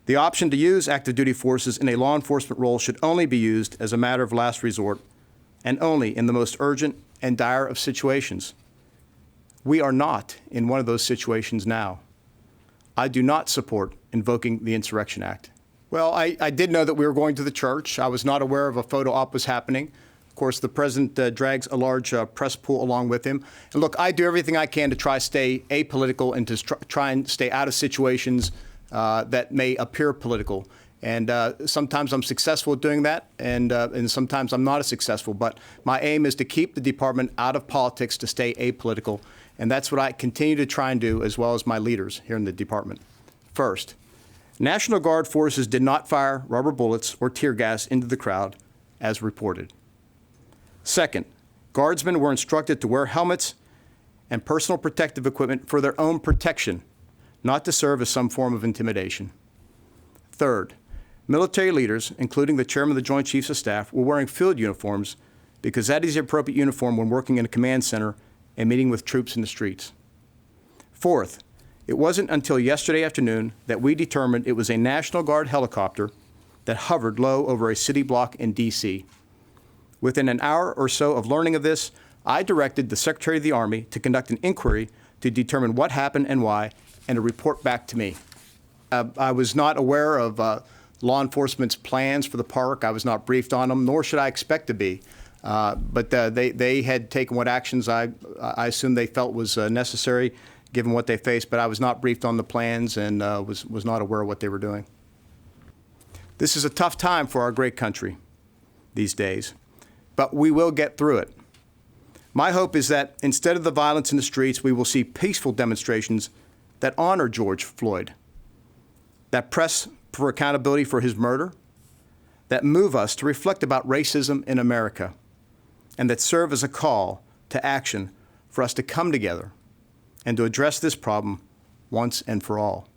The option to use active duty forces in a law enforcement role should only be used as a matter of last resort and only in the most urgent and dire of situations. We are not in one of those situations now. I do not support invoking the Insurrection Act. Well, I did know that we were going to the church. I was not aware of a photo op was happening. Of course, the president drags a large press pool along with him. And look, I do everything I can to try to stay apolitical and to try and stay out of situations that may appear political. And sometimes I'm successful at doing that, and sometimes I'm not as successful. But my aim is to keep the department out of politics, to stay apolitical. And that's what I continue to try and do, as well as my leaders here in the department. First, National Guard forces did not fire rubber bullets or tear gas into the crowd, as reported. Second, Guardsmen were instructed to wear helmets and personal protective equipment for their own protection, not to serve as some form of intimidation. Third, military leaders, including the Chairman of the Joint Chiefs of Staff, were wearing field uniforms because that is the appropriate uniform when working in a command center and meeting with troops in the streets. Fourth, it wasn't until yesterday afternoon that we determined it was a National Guard helicopter that hovered low over a city block in D.C. Within an hour or so of learning of this, I directed the Secretary of the Army to conduct an inquiry to determine what happened and why, and to report back to me. I was not aware of law enforcement's plans for the park. I was not briefed on them, nor should I expect to be. But they had taken what actions I assume they felt was necessary, given what they faced, but I was not briefed on the plans and was not aware of what they were doing. This is a tough time for our great country these days, but we will get through it. My hope is that instead of the violence in the streets, we will see peaceful demonstrations that honor George Floyd, that press for accountability for his murder, that move us to reflect about racism in America, and that serve as a call to action for us to come together and to address this problem once and for all.